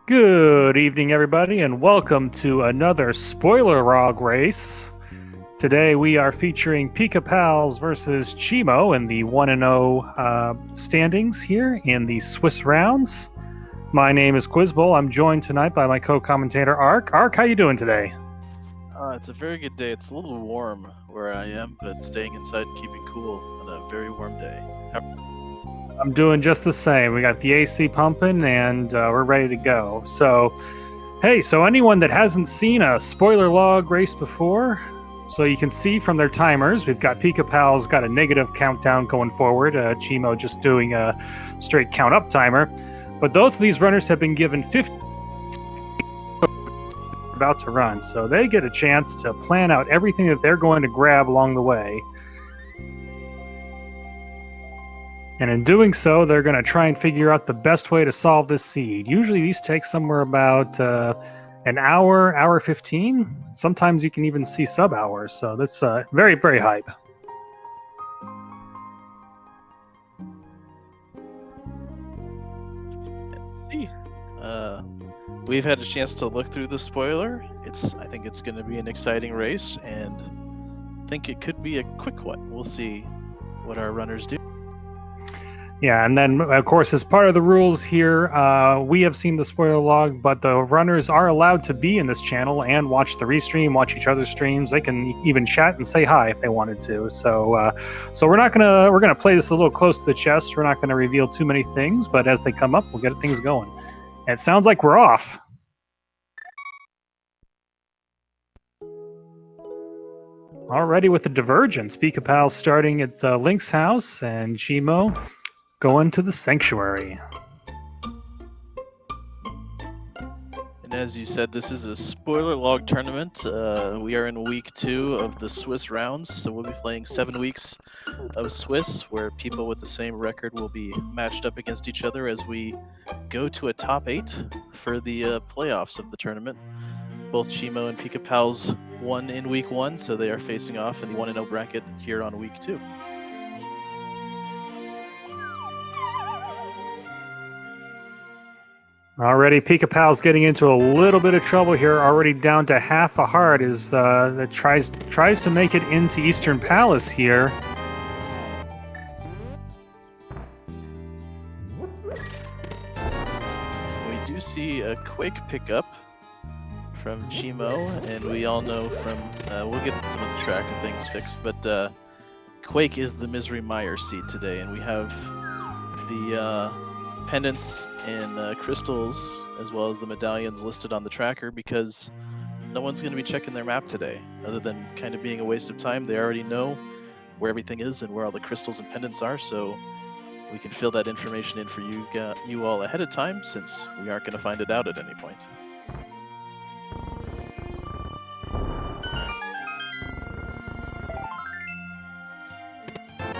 Good evening, everybody, and welcome to another spoiler log race. Today we are featuring Pikapals versus cheamo in the 1-0 standings here in the Swiss rounds. My name is Quizbowl. I'm joined tonight by my co-commentator Ark. Ark, how you doing today? It's a very good day. It's a little warm where I am, but staying inside and keeping cool on a very warm day. I'm doing just the same. We got the AC pumping and we're ready to go. So, hey, anyone that hasn't seen a spoiler log race before, so you can see from their timers, we've got Pikapals got a negative countdown going forward. cheamo just doing a straight count up timer. But both of these runners have been given 50 about to run, so they get a chance to plan out everything that they're going to grab along the way. And in doing so, they're going to try and figure out the best way to solve this seed. Usually these take somewhere about an hour 15. Sometimes you can even see sub-hours, so that's very, very hype. We've had a chance to look through the spoiler. I think it's going to be an exciting race, and I think it could be a quick one. We'll see what our runners do. Yeah, and then, of course, as part of the rules here, we have seen the spoiler log, but the runners are allowed to be in this channel and watch the restream, watch each other's streams. They can even chat and say hi if they wanted to. So we're gonna play this a little close to the chest. We're not gonna reveal too many things, but as they come up, we'll get things going. And it sounds like we're off. Already with the divergence, Pikapals starting at Link's house and cheamo going to the sanctuary. And as you said, this is a spoiler log tournament. We are in week 2 of the Swiss rounds, so we'll be playing 7 weeks of Swiss, where people with the same record will be matched up against each other as we go to a top 8 for the playoffs of the tournament. Both cheamo and Pikapals won in week 1, so they are facing off in the 1-0 bracket here on week 2. Already, Pikapals getting into a little bit of trouble here. Already down to half a heart as that tries to make it into Eastern Palace here. We do see a Quake pickup from cheamo, and we all know from we'll get some of the track and things fixed, but Quake is the Misery Meyer seed today, and we have the pendants and crystals as well as the medallions listed on the tracker because no one's going to be checking their map today other than kind of being a waste of time. They already know where everything is and where all the crystals and pendants are, so we can fill that information in for you all ahead of time since we aren't going to find it out at any point.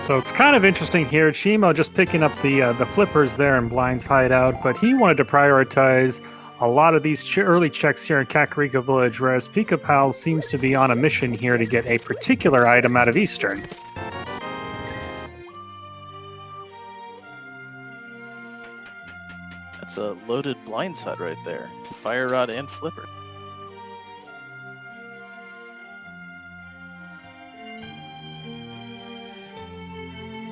So it's kind of interesting here. cheamo just picking up the flippers there in Blind's hideout, but he wanted to prioritize a lot of these early checks here in Kakariko Village, whereas Pikapals seems to be on a mission here to get a particular item out of Eastern. That's a loaded Blind's hut right there. Fire rod and flipper.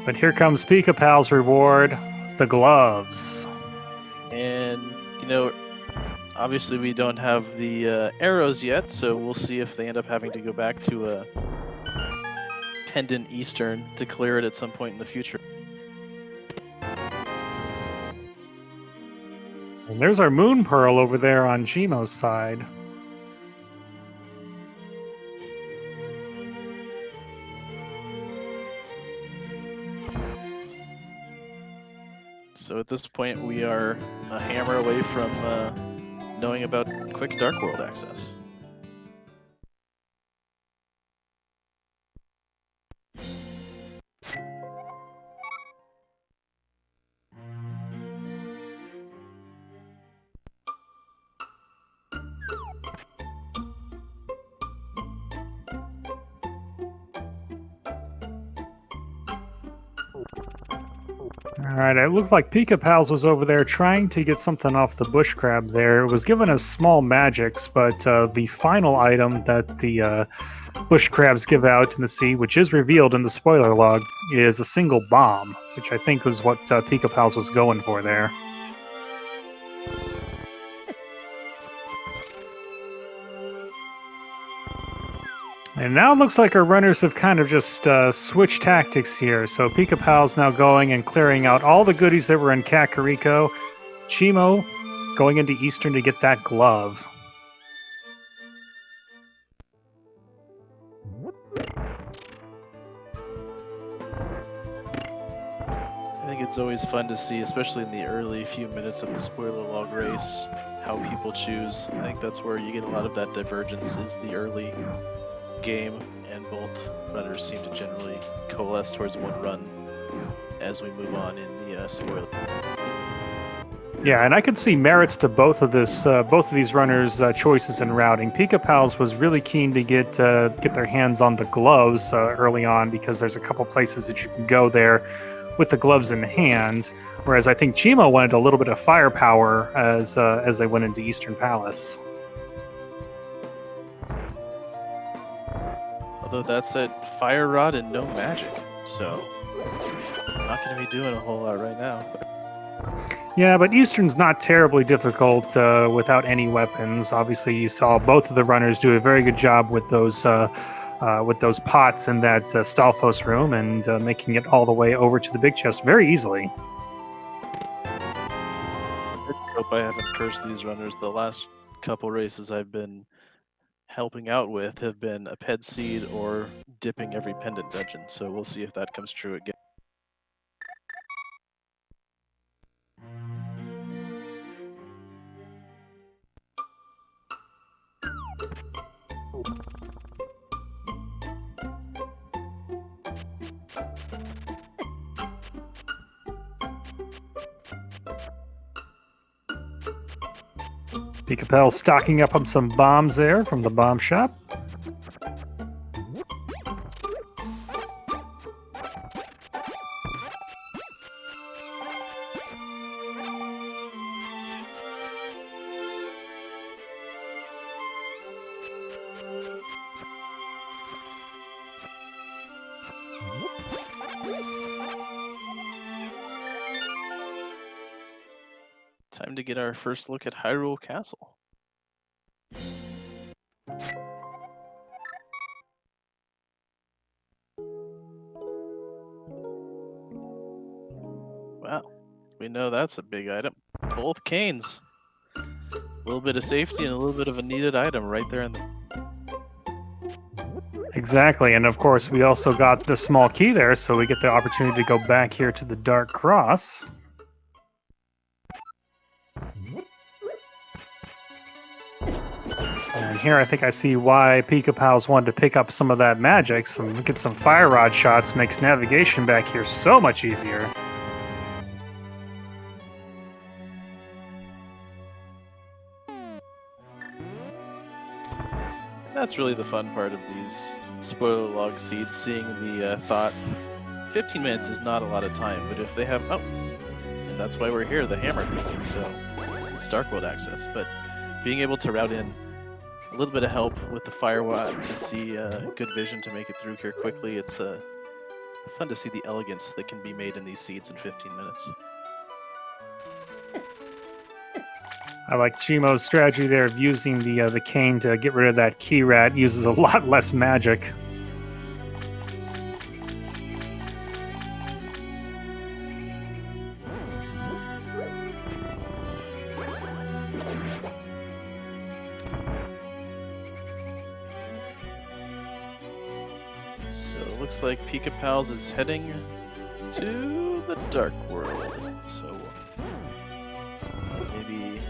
But here comes Pikapals' reward, the gloves. And, obviously we don't have the arrows yet, so we'll see if they end up having to go back to a pendant Eastern to clear it at some point in the future. And there's our Moon Pearl over there on cheamo's side. So at this point, we are a hammer away from knowing about quick Dark World access. Alright, it looked like Pikapals was over there trying to get something off the bush crab there. It was given us small magics, but the final item that the bush crabs give out in the sea, which is revealed in the spoiler log, is a single bomb, which I think was what Pikapals was going for there. And now it looks like our runners have kind of just switched tactics here. So Pikapal's now going and clearing out all the goodies that were in Kakariko. Cheamo going into Eastern to get that glove. I think it's always fun to see, especially in the early few minutes of the spoiler log race, how people choose. I think that's where you get a lot of that divergence, is the early game, and both runners seem to generally coalesce towards one run as we move on in the spoiler. Yeah, and I could see merits to both of these runners' choices in routing. Pikapals was really keen to get their hands on the gloves early on, because there's a couple places that you can go there with the gloves in hand. Whereas I think Cheamo wanted a little bit of firepower as they went into Eastern Palace. Although that's at Fire Rod and no magic, so not going to be doing a whole lot right now. Yeah, but Eastern's not terribly difficult without any weapons. Obviously, you saw both of the runners do a very good job with those pots in that Stalfos room, and making it all the way over to the big chest very easily. I hope I haven't cursed these runners. The last couple races I've been helping out with have been a ped seed or dipping every pendant dungeon, so we'll see if that comes true again. Pikapal stocking up on some bombs there from the bomb shop. Time to get our first look at Hyrule Castle. Wow, we know that's a big item. Both canes. A little bit of safety and a little bit of a needed item right there in the... Exactly, and of course we also got the small key there, so we get the opportunity to go back here to the Dark Cross. And here I think I see why Pikapals wanted to pick up some of that magic. Get some fire rod shots makes navigation back here so much easier. That's really the fun part of these spoiler log seeds, seeing the thought. 15 minutes is not a lot of time, but if they have... Oh, and that's why we're here, the hammer. So it's Dark World access, but being able to route in a little bit of help with the Firewatt to see good vision to make it through here quickly. It's fun to see the elegance that can be made in these seeds in 15 minutes. I like Cheamo's strategy there of using the cane to get rid of that key rat. Uses a lot less magic. So it looks like Pikapals is heading to the Dark World. So maybe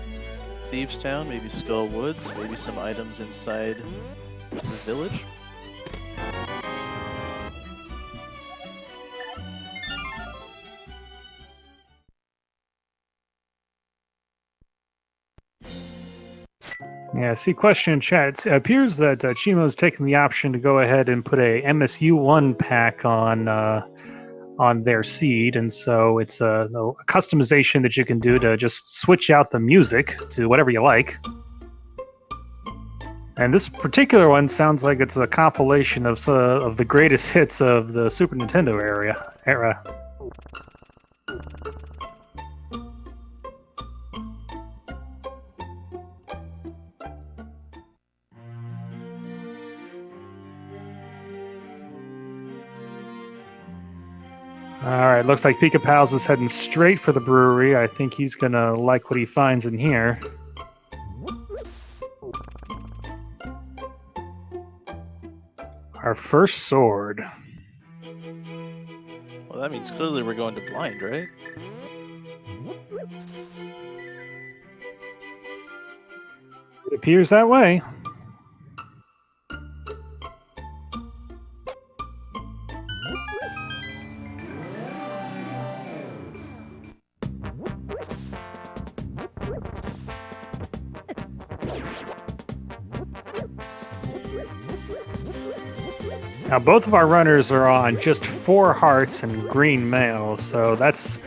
Thieves Town, maybe Skull Woods, maybe some items inside the village. Yeah, see, question in chat. It appears that Cheamo's taken the option to go ahead and put a MSU1 pack on on their seed, and so it's a customization that you can do to just switch out the music to whatever you like. And this particular one sounds like it's a compilation of the greatest hits of the Super Nintendo era. Alright, looks like Pikapals is heading straight for the brewery. I think he's gonna like what he finds in here. Our first sword. Well, that means clearly we're going to blind, right? It appears that way. Now both of our runners are on just 4 hearts and green mail, so that's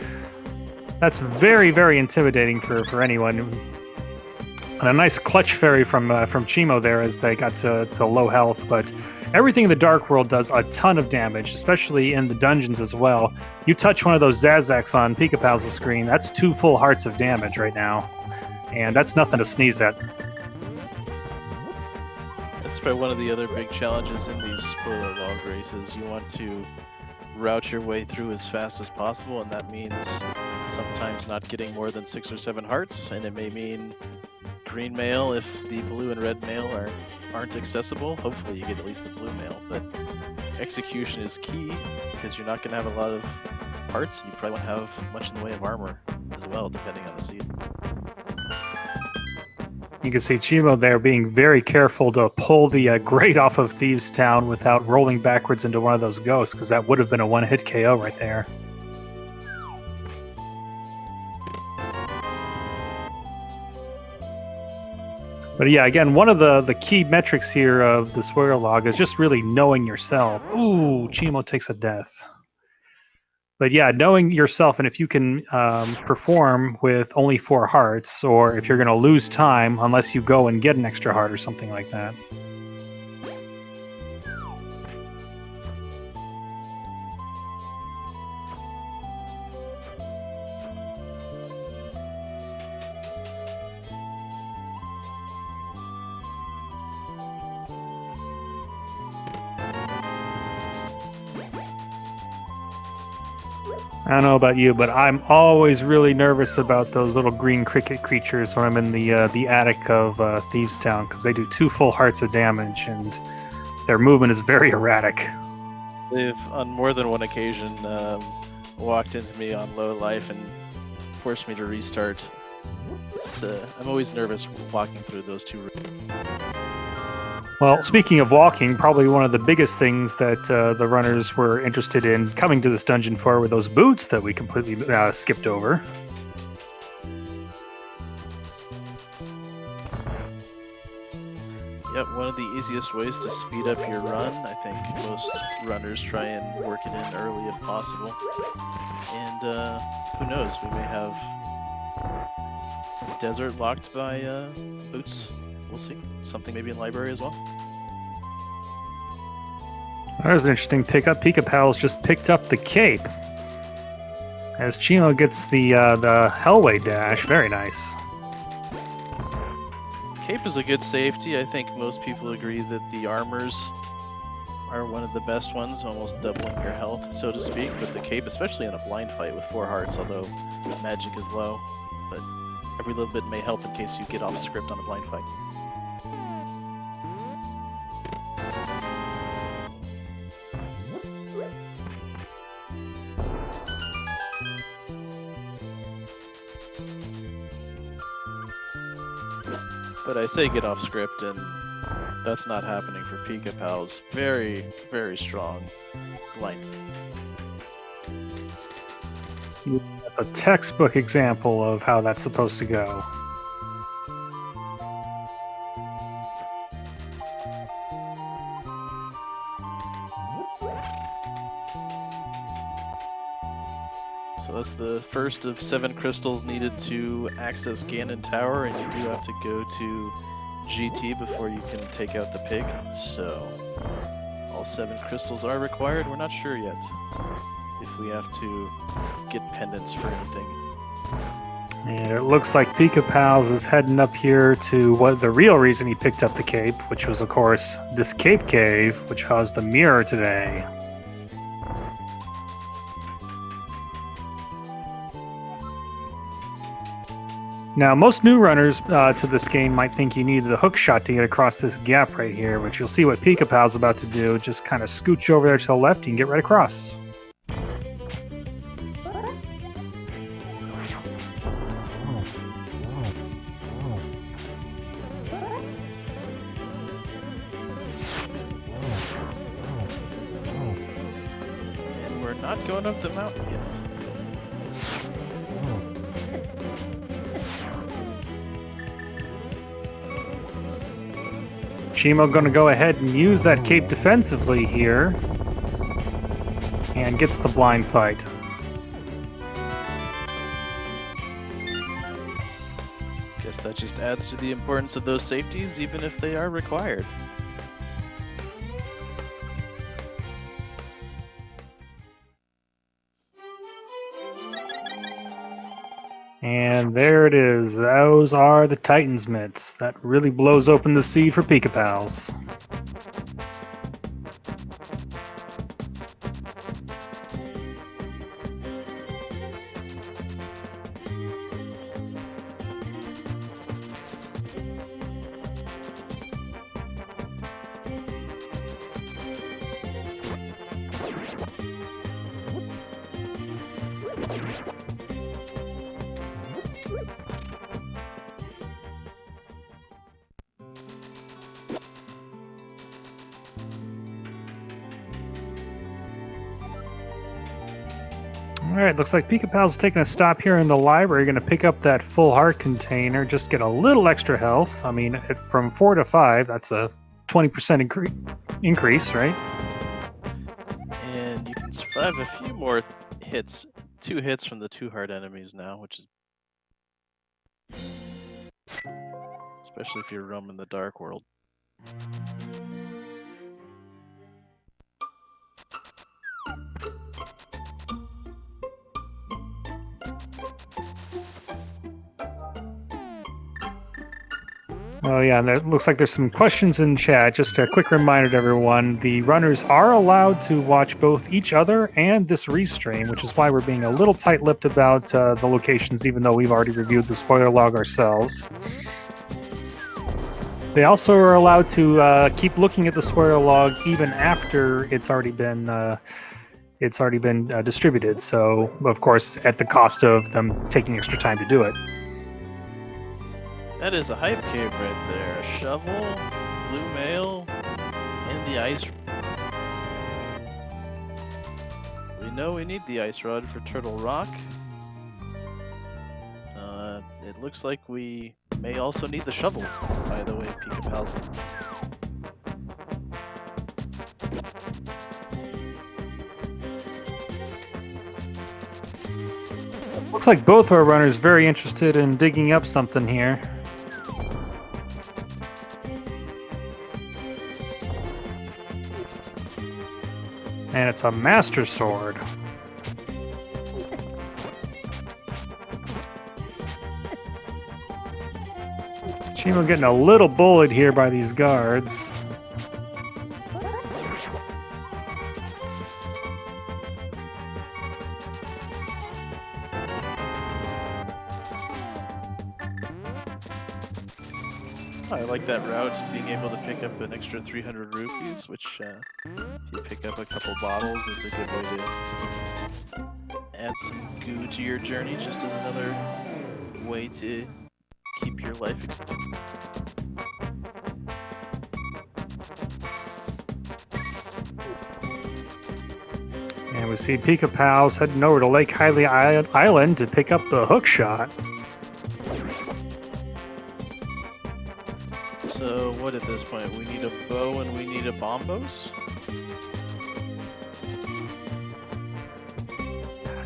very, very intimidating for anyone. And a nice clutch fairy from cheamo there as they got to low health, but everything in the Dark World does a ton of damage, especially in the dungeons as well. You touch one of those Zazaks on Pikapals' screen, that's 2 full hearts of damage right now, and that's nothing to sneeze at. That's probably one of the other big challenges in these spoiler log races. You want to route your way through as fast as possible, and that means sometimes not getting more than 6 or 7 hearts, and it may mean green mail if the blue and red mail aren't accessible. Hopefully you get at least the blue mail, but execution is key because you're not going to have a lot of hearts, and you probably won't have much in the way of armor as well, depending on the seed. You can see cheamo there being very careful to pull the grate off of Thieves' Town without rolling backwards into one of those ghosts, because that would have been a one-hit KO right there. But yeah, again, one of the key metrics here of the spoiler log is just really knowing yourself. Ooh, cheamo takes a death. But yeah, knowing yourself, and if you can perform with only 4 hearts, or if you're going to lose time unless you go and get an extra heart or something like that. I don't know about you, but I'm always really nervous about those little green cricket creatures when I'm in the attic of Thieves' Town, because they do 2 full hearts of damage, and their movement is very erratic. They've, on more than one occasion, walked into me on low life and forced me to restart. I'm always nervous walking through those 2 rooms. Well, speaking of walking, probably one of the biggest things that the runners were interested in coming to this dungeon for were those boots that we completely skipped over. Yep, one of the easiest ways to speed up your run. I think most runners try and work it in early if possible. And who knows, we may have the desert locked by boots. We'll see. Something maybe in library as well. There's an interesting pickup. Pikapals just picked up the cape. As cheamo gets the Hellway dash. Very nice. Cape is a good safety. I think most people agree that the armors are one of the best ones, almost doubling your health, so to speak. But the cape, especially in a blind fight with 4 hearts, although magic is low, but every little bit may help in case you get off script on a blind fight. But I say get off script, and that's not happening for Pikapals. Very, very strong blind. That's a textbook example of how that's supposed to go. the first of 7 crystals needed to access Ganon Tower, and you do have to go to GT before you can take out the pig. So all 7 crystals are required. We're not sure yet if we have to get pendants for anything. And it looks like Pikapals is heading up here to what the real reason he picked up the cape, which was, of course, this cape cave, which has the mirror today. Now, most new runners to this game might think you need the hook shot to get across this gap right here, but you'll see what Pikapal's about to do. Just kind of scooch over there to the left and get right across. And we're not going up the mountain yet. Cheamo going to go ahead and use that cape defensively here and gets the blind fight. Guess that just adds to the importance of those safeties, even if they are required. And there it is. Those are the Titan's mitts. That really blows open the sea for Pikapals. Alright, looks like Pikapal's taking a stop here in the library. Going to pick up that full heart container, just get a little extra health. I mean, from 4 to 5, that's a 20% increase, right? And you can survive a few more hits, 2 hits from the 2 heart enemies now, which is... especially if you're roaming the dark world. Oh yeah, and it looks like there's some questions in chat. Just a quick reminder to everyone, the runners are allowed to watch both each other and this restream, which is why we're being a little tight-lipped about the locations, even though we've already reviewed the spoiler log ourselves. They also are allowed to keep looking at the spoiler log even after it's already been distributed. So, of course, at the cost of them taking extra time to do it. That is a hype cave right there. A shovel, blue mail, and the ice. We know we need the ice rod for Turtle Rock. It looks like we may also need the shovel, by the way, Pikapals. Looks like both our runners very interested in digging up something here. And it's a Master Sword. Cheamo getting a little bullied here by these guards. I like that route, being able to pick up an extra 300 rupees, which if you pick up a couple bottles is a good way to add some goo to your journey, just as another way to keep your life extended. And we see Pikapals heading over to Lake Hylia Island to pick up the hook shot. So what at this point? We need a bow and we need a bombos?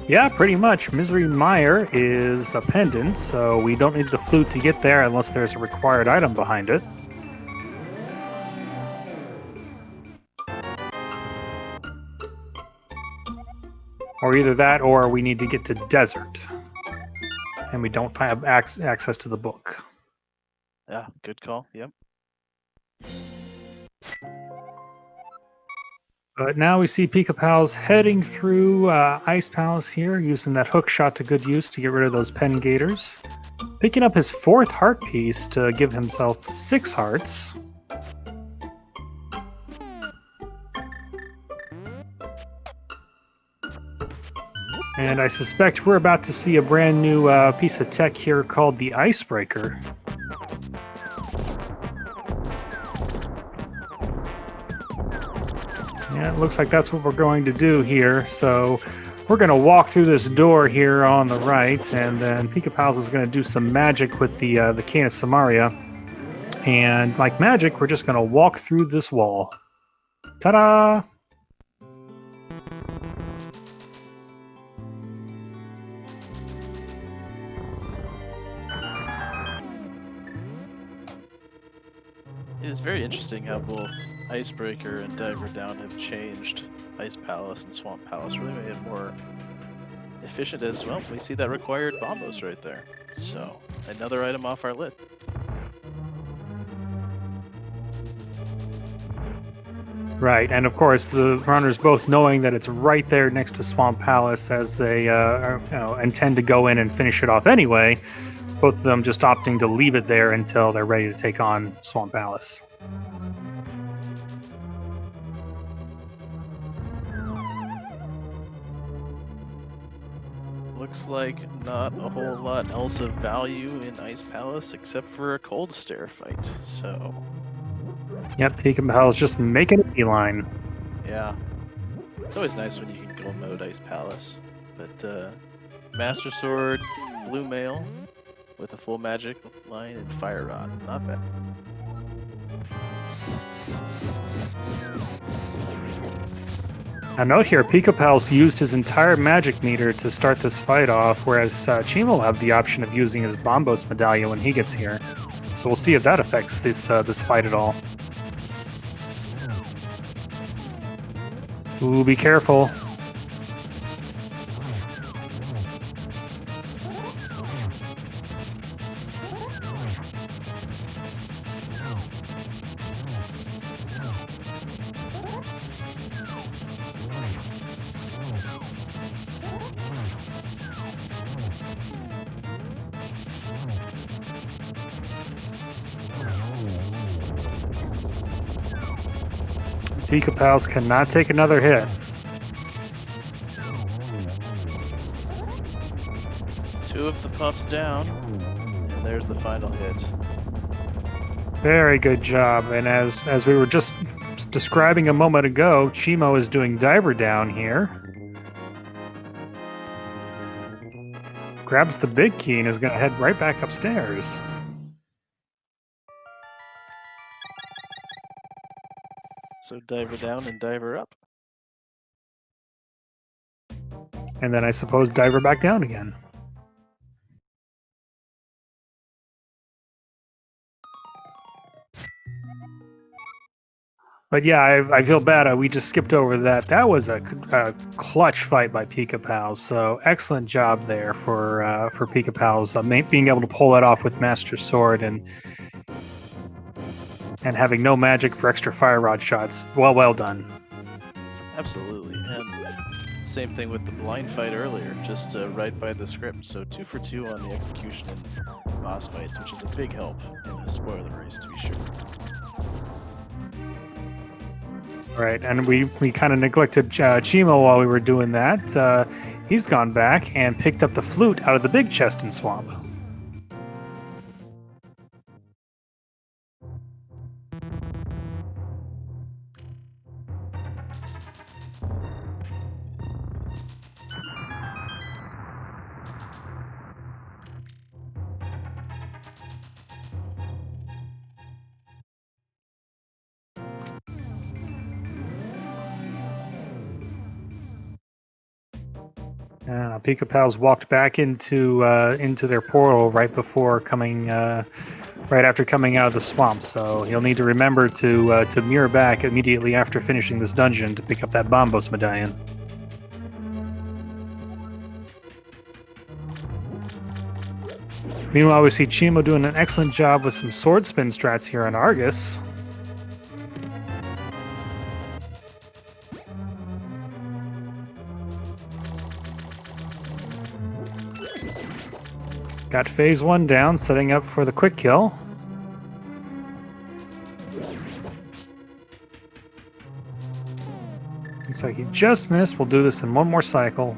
Yeah, pretty much. Misery Mire is a pendant, so we don't need the flute to get there unless there's a required item behind it. Or either that, or we need to get to Desert. And we don't have access to the book. Yeah, good call. Yep. But now we see Pikapals heading through Ice Palace here, using that hook shot to good use to get rid of those pen gators. Picking up his 4th heart piece to give himself 6 hearts. And I suspect we're about to see a brand new piece of tech here called the Icebreaker. Yeah, it looks like that's what we're going to do here. So we're going to walk through this door here on the right, and then Pikapals is going to do some magic with the Cane of Samaria. And like magic, we're just going to walk through this wall. Ta-da! It is very interesting how both Icebreaker and Diver Down have changed Ice Palace and Swamp Palace, really made it more efficient as well. We see that required bombos right there. So, another item off our list. Right, and of course the runners both knowing that it's right there next to Swamp Palace, as they intend to go in and finish it off anyway. Both of them just opting to leave it there until they're ready to take on Swamp Palace. Looks like not a whole lot else of value in Ice Palace except for a cold stare fight. So, Yep, Pikapals just making a beeline. yeah. It's always nice when you can go mode Ice Palace. But Master Sword, Blue Mail with a full magic line and Fire Rod. Not bad. A note here, Pikapals used his entire magic meter to start this fight off, whereas cheamo will have the option of using his Bombos medallion when he gets here. So we'll see if that affects this fight at all. Ooh, be careful. Pikapals cannot take another hit. Two of the puffs down, and there's the final hit. Very good job. And as we were just describing a moment ago, cheamo is doing Diver Down here. Grabs the big key and is going to head right back upstairs. So Diver Down and Diver Up. And then I suppose Diver back down again. But yeah, I feel bad. We just skipped over that. That was a clutch fight by Pikapals. So excellent job there for Pikapals, being able to pull that off with Master Sword and having no magic for extra fire rod shots. Well done. Absolutely. And same thing with the blind fight earlier, just right by the script. So 2 for 2 on the execution and boss fights, which is a big help in a spoiler race, to be sure. Right, and we kind of neglected cheamo while we were doing that. He's gone back and picked up the flute out of the big chest in Swamp. Pikapals walked back into their portal right before coming, right after coming out of the swamp. So he'll need to remember to mirror back immediately after finishing this dungeon to pick up that Bombos medallion. Meanwhile, we see cheamo doing an excellent job with some sword spin strats here on Argus. Got phase 1 down, setting up for the quick kill. Looks like he just missed. We'll do this in one more cycle.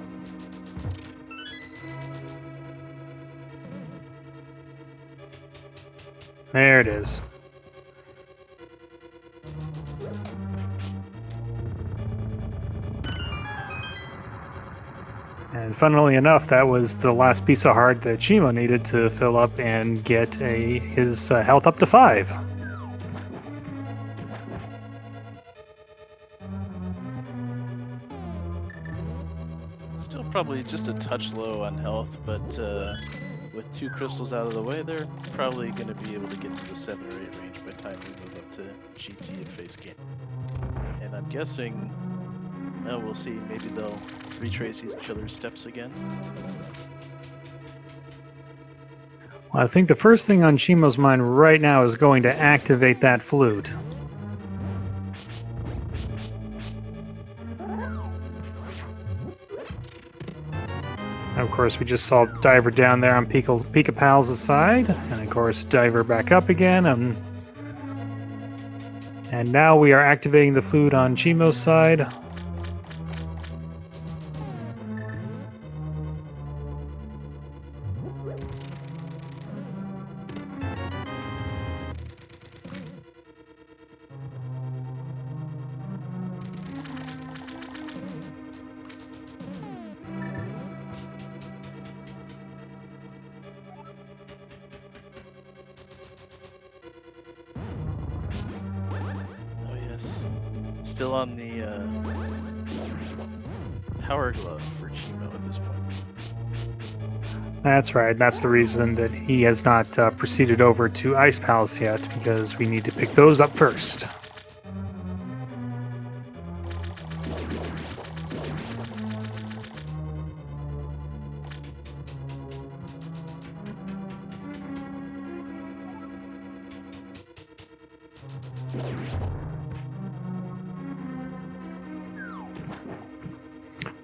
There it is. And funnily enough, that was the last piece of heart that cheamo needed to fill up and get his health up to 5. Still probably just a touch low on health, but with 2 crystals out of the way, they're probably going to be able to get to the 7 or 8 range by the time we move up to GT and face game. And I'm guessing, we'll see, maybe they'll retrace each other's steps again. Well, I think the first thing on cheamo's mind right now is going to activate that flute. Of course, we just saw Diver down there on Pikapals' side, and of course Diver back up again, and now we are activating the flute on cheamo's side. Still on the power glove for cheamo at this point. That's right. That's the reason that he has not proceeded over to Ice Palace yet, because we need to pick those up first.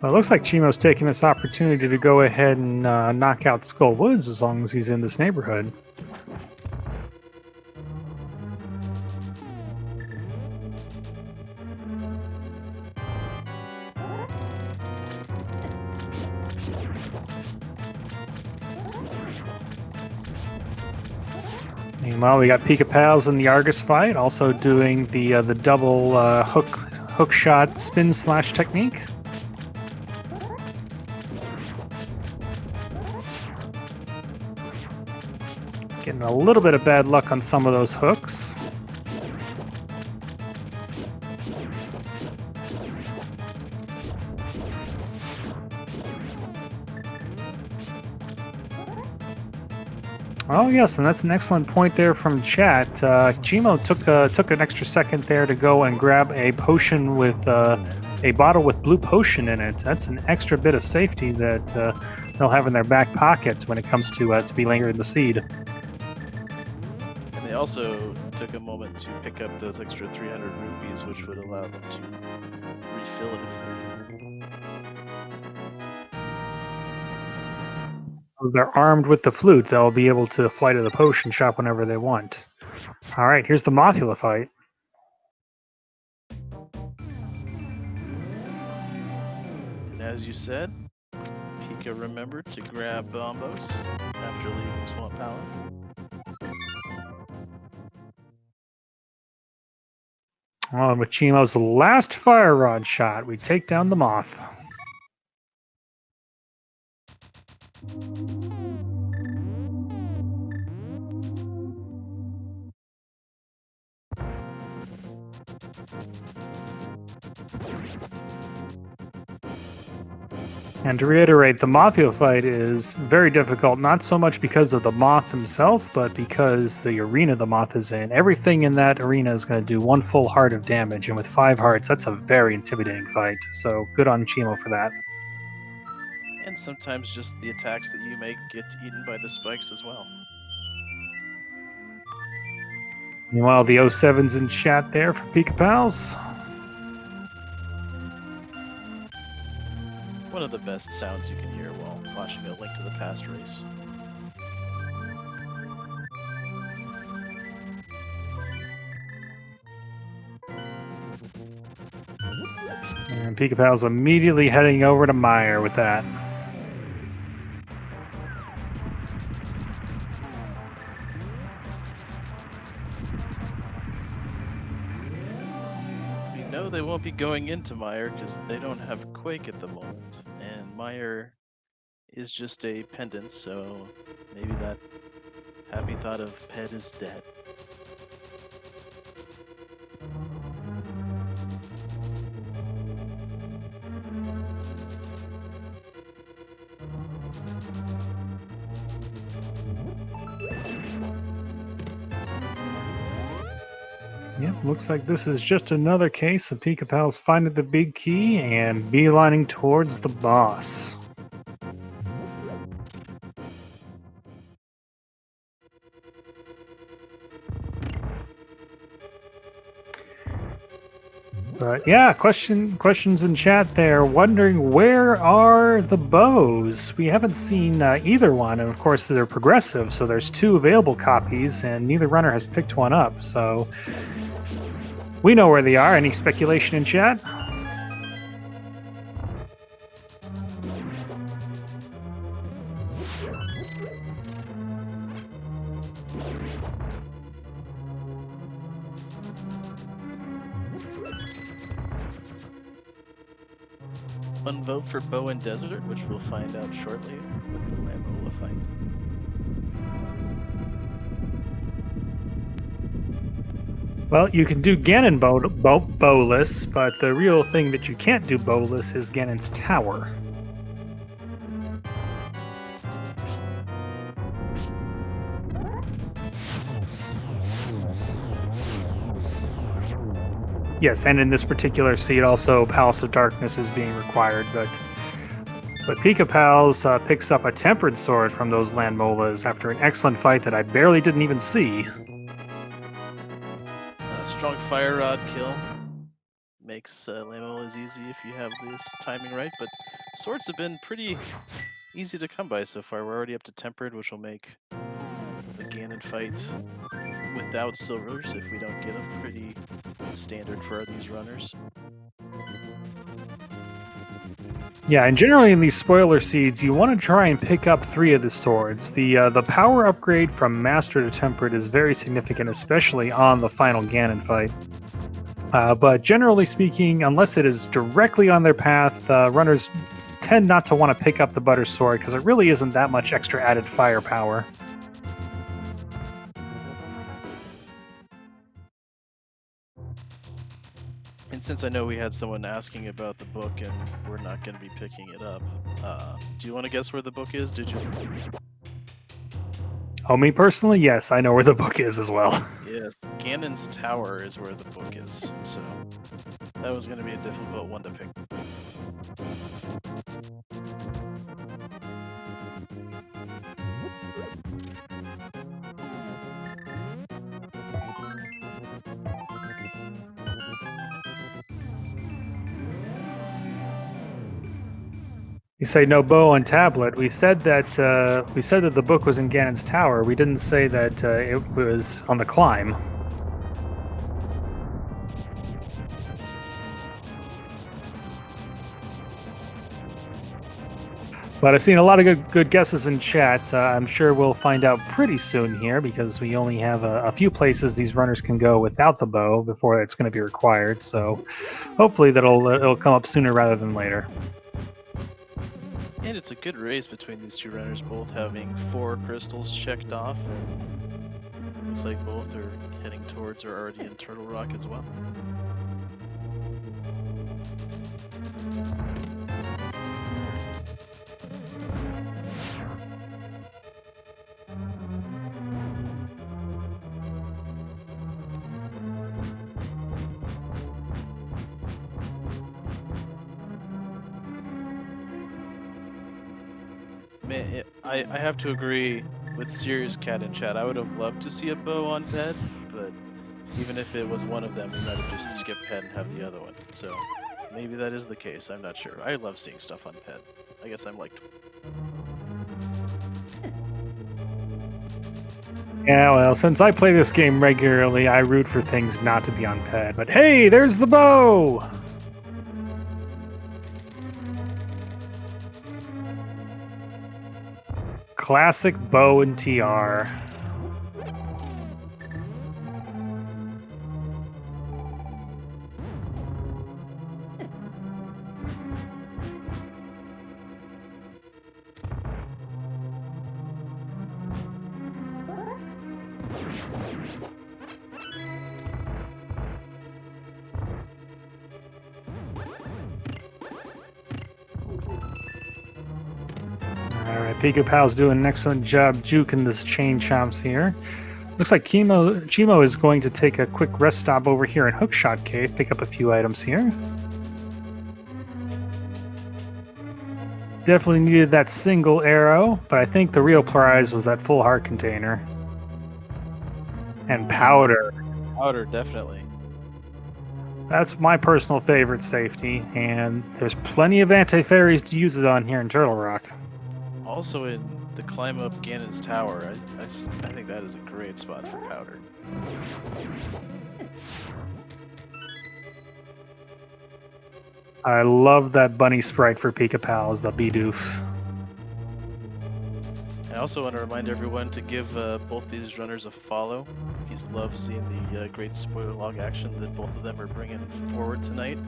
Well, it looks like cheamo's taking this opportunity to go ahead and knock out Skull Woods as long as he's in this neighborhood. Meanwhile, we got Pikapals in the Argus fight, also doing the double hook shot spin slash technique. Getting a little bit of bad luck on some of those hooks. Oh yes, and that's an excellent point there from chat. cheamo took an extra second there to go and grab a potion with a bottle with blue potion in it. That's an extra bit of safety that they'll have in their back pocket when it comes to be lingering the seed. They also took a moment to pick up those extra 300 rupees, which would allow them to refill it if they need. They're armed with the flute. They'll be able to fly to the potion shop whenever they want. All right, here's the Mothula fight. And as you said, Pika remembered to grab Bombos after leaving Swamp Palace. Oh, and with cheamo's last fire rod shot, we take down the moth. And to reiterate, the Mothio fight is very difficult, not so much because of the Moth himself, but because the arena the Moth is in. Everything in that arena is going to do 1 full heart of damage, and with 5 hearts, that's a very intimidating fight. So good on Cheamo for that. And sometimes just the attacks that you make get eaten by the spikes as well. Meanwhile, the 07's in chat there for Pikapals. One of the best sounds you can hear while watching a Link to the Past race. And Pikapals immediately heading over to Meyer with that. We know they won't be going into Meyer because they don't have Quake at the moment, and Meyer is just a pendant, so maybe that happy thought of Ped is dead. Yep, looks like this is just another case of Pikapals finding the big key and beelining towards the boss. But yeah, questions in chat there, wondering where are the bows? We haven't seen either one, and of course they're progressive, so there's 2 available copies, and neither runner has picked one up. So we know where they are. Any speculation in chat? One vote for Bow and Desert, which we'll find out shortly with the Lambola fight. Well, you can do Ganon bowless, but the real thing that you can't do bowless is Ganon's tower. Yes, and in this particular seat, also Palace of Darkness is being required, but Pikapals picks up a Tempered Sword from those Landmolas after an excellent fight that I barely didn't even see. Strong Fire Rod kill makes Lambolas easy if you have this timing right, but swords have been pretty easy to come by so far. We're already up to Tempered, which will make the Ganon fight without silvers, if we don't get them, pretty standard for these runners. Yeah, and generally in these spoiler seeds, you want to try and pick up 3 of the swords. The power upgrade from Master to Tempered is very significant, especially on the final Ganon fight. But generally speaking, unless it is directly on their path, runners tend not to want to pick up the Butter Sword because it really isn't that much extra added firepower. And since I know we had someone asking about the book and we're not going to be picking it up, do you want to guess where the book is? Did you? Oh, me personally, yes, I know where the book is as well. Yes, Ganon's Tower is where the book is, so that was going to be a difficult one to pick. You say no bow on tablet. We said that the book was in Ganon's Tower. We didn't say that it was on the climb. But I've seen a lot of good guesses in chat. I'm sure we'll find out pretty soon here because we only have a few places these runners can go without the bow before it's going to be required. So hopefully it'll come up sooner rather than later. And it's a good race between these 2 runners, both having 4 crystals checked off. Looks like both are heading towards or already in Turtle Rock as well. I have to agree with Serious Cat in chat. I would have loved to see a bow on ped, but even if it was one of them, we might have just skipped ped and have the other one. So maybe that is the case. I'm not sure. I love seeing stuff on ped. I guess I'm like. Yeah, well, since I play this game regularly, I root for things not to be on ped. But hey, there's the bow! Classic bow and TR. Alright, Pikapals doing an excellent job juking this chain chomps here. Looks like cheamo is going to take a quick rest stop over here in Hookshot Cave, pick up a few items here. Definitely needed that single arrow, but I think the real prize was that full heart container. And powder. Powder, definitely. That's my personal favorite safety, and there's plenty of anti-fairies to use it on here in Turtle Rock. Also in the climb up Ganon's Tower, I think that is a great spot for powder. I love that bunny sprite for Pikapals, the Bidoof. I also want to remind everyone to give both these runners a follow. If you love seeing the great spoiler log action that both of them are bringing forward tonight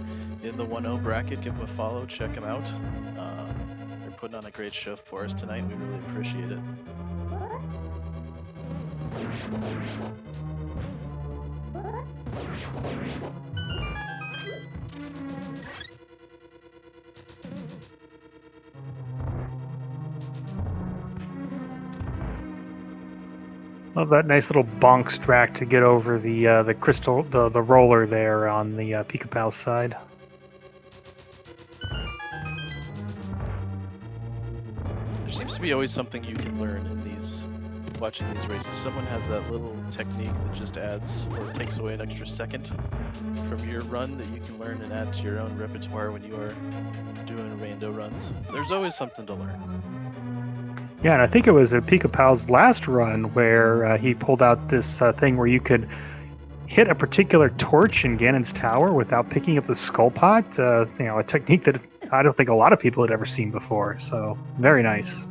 in the 1-0 bracket, give them a follow, check them out. They're putting on a great show for us tonight. We really appreciate it. Love that nice little bonk track to get over the crystal, the roller there on the Pikapals side. There seems to be always something you can learn in these, watching these races. Someone has that little technique that just adds or takes away an extra second from your run that you can learn and add to your own repertoire when you are doing rando runs. There's always something to learn. Yeah, and I think it was at Pikapal's last run where he pulled out this thing where you could hit a particular torch in Ganon's Tower without picking up the skull pot. A technique that I don't think a lot of people had ever seen before. So very nice.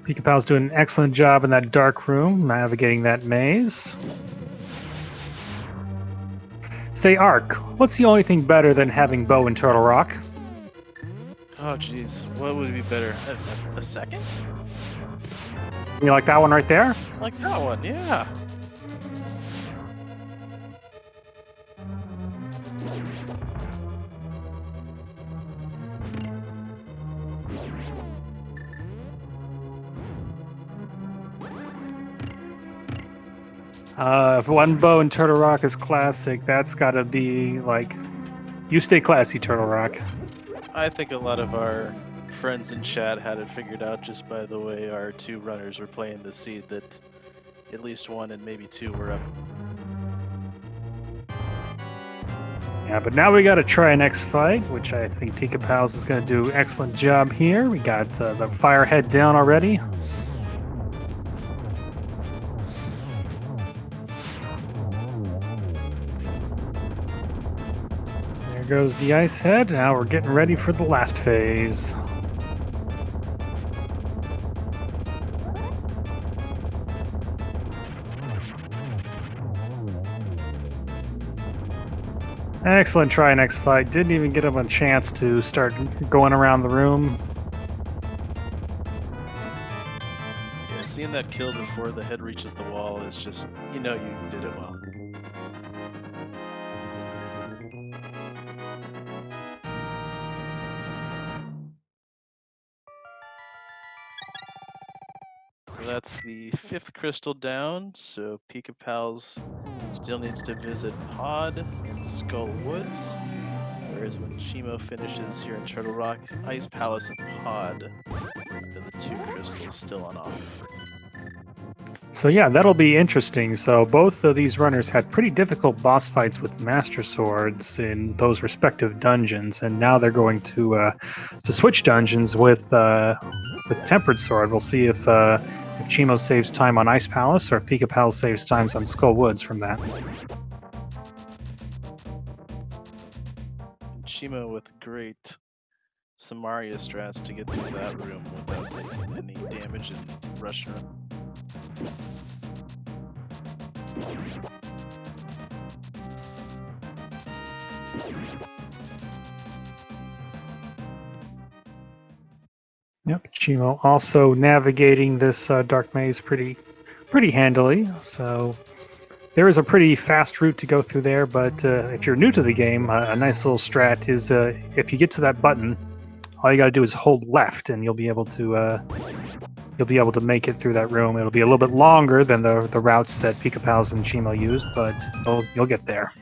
Pikapal's doing an excellent job in that dark room, navigating that maze. Say, Ark, what's the only thing better than having bow in Turtle Rock? Oh, jeez. What would be better? A second? You like that one right there? Like that one, yeah. If one bow in Turtle Rock is classic, that's got to be like, you stay classy, Turtle Rock. I think a lot of our friends in chat had it figured out just by the way our two runners were playing the seed that at least one and maybe two were up. Yeah, but now we got to try an X fight, which I think Pikapals is going to do an excellent job here. We got the firehead down already. There goes the ice head. Now we're getting ready for the last phase. Excellent try next fight. Didn't even get him a chance to start going around the room. Yeah, seeing that kill before the head reaches the wall is just, you know, you did it well. So that's the 5th crystal down, so Pikapals still needs to visit Pod in Skull Woods, where Whereas when cheamo finishes here in Turtle Rock, Ice Palace and Pod are the two crystals still on offer. So yeah, that'll be interesting. So both of these runners had pretty difficult boss fights with Master Swords in those respective dungeons, and now they're going to switch dungeons with Tempered Sword. We'll see if cheamo saves time on Ice Palace or if Pikapals saves times on Skull Woods from that. And cheamo with great Samaria strats to get through that room without taking any damage and rushing around. Yep, cheamo also navigating this dark maze pretty handily. So there is a pretty fast route to go through there, but if you're new to the game, a nice little strat is if you get to that button, all you got to do is hold left, and you'll be able to make it through that room. It'll be a little bit longer than the routes that Pikapals and cheamo used, but you'll get there.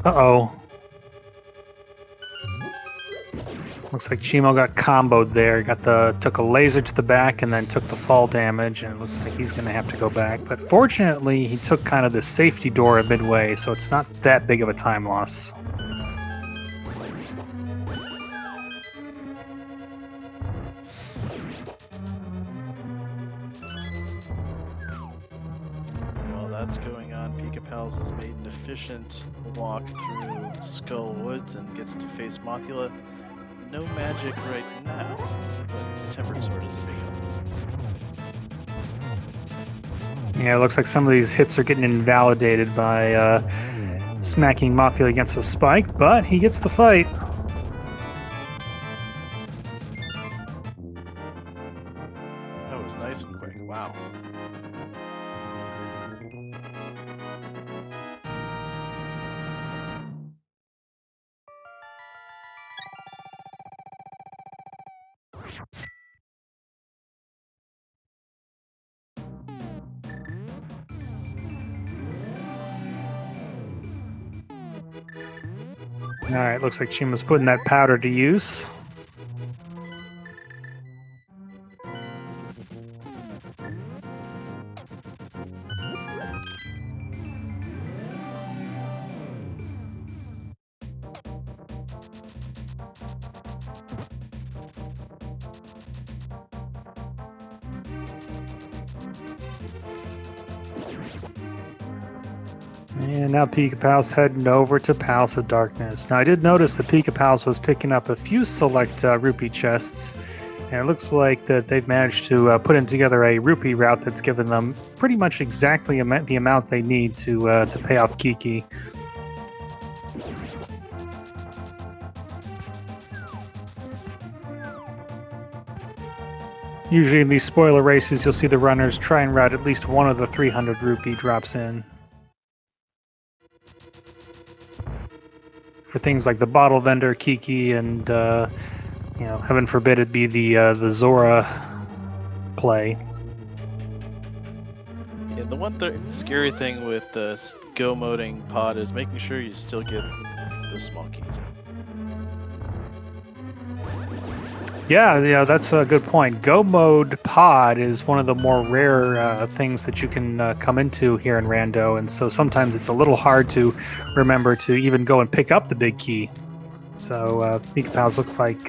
Uh-oh. Looks like cheamo got comboed there. Took a laser to the back and then took the fall damage, and it looks like he's going to have to go back. But fortunately, he took kind of the safety door at midway, so it's not that big of a time loss. While that's going on, Pikapals has made an efficient walk through Skull Woods and gets to face Mothula. No magic right now, but Tempered Sword is a big help. Yeah, it looks like some of these hits are getting invalidated by smacking Mothula against a spike, but he gets the fight. That was nice and quick, wow. Alright, looks like cheamo's putting that powder to use. And now Pikapals heading over to Palace of Darkness. Now I did notice that Pikapals was picking up a few select rupee chests, and it looks like that they've managed to put in together a rupee route that's given them pretty much exactly the amount they need to pay off Kiki. Usually in these spoiler races, you'll see the runners try and route at least one of the 300 rupee drops in. For things like the bottle vendor, Kiki, and heaven forbid it be the Zora play. Yeah, the one scary thing with go moding Pod is making sure you still get the small keys. Yeah, that's a good point. Go mode Pod is one of the more rare things that you can come into here in Rando, and so sometimes it's a little hard to remember to even go and pick up the big key. So Pikapals looks like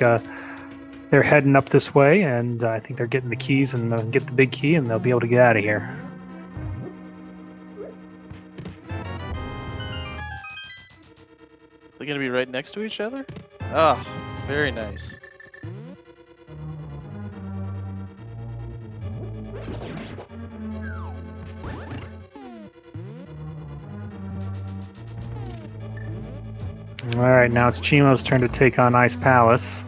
they're heading up this way, and I think they're getting the keys and get the big key, and they'll be able to get out of here. They're gonna be right next to each other? Ah, very nice. All right, now it's cheamo's turn to take on Ice Palace.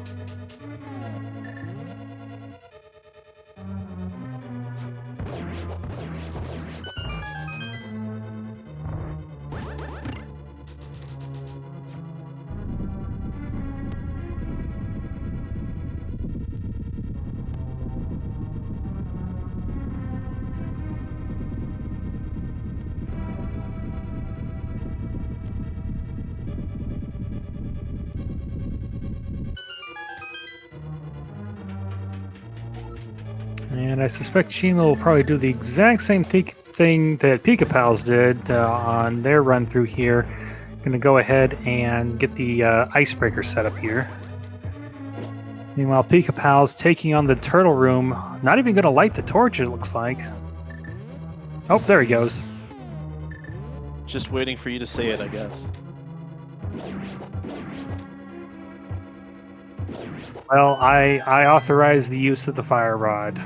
And I suspect cheamo will probably do the exact same thing that Pikapals did on their run through here. Going to go ahead and get the icebreaker set up here. Meanwhile, Pikapals taking on the turtle room. Not even going to light the torch, it looks like. Oh, there he goes. Just waiting for you to say it, I guess. Well, I authorize the use of the fire rod.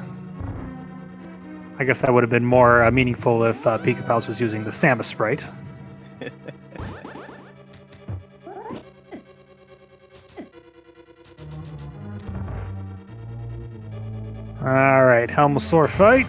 I guess that would have been more meaningful if Pikapals was using the Samba Sprite. Alright, Helmosaur fight.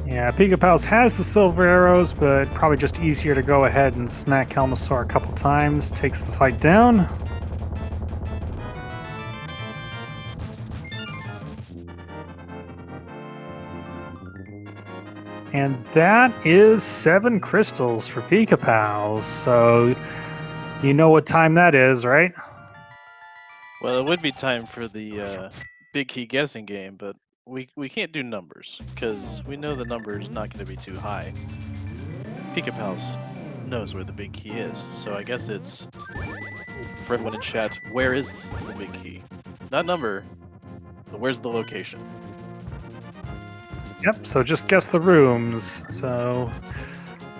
Yeah, Pikapals has the silver arrows, but probably just easier to go ahead and smack Helmosaur a couple times. Takes the fight down. And that is 7 crystals for Pikapals. So you know what time that is, right? Well, it would be time for the big key guessing game, but we can't do numbers because we know the number is not going to be too high. Pikapals knows where the big key is, so I guess it's for everyone in chat. Where is the big key? Not number, but where's the location? Yep, so just guess the rooms. So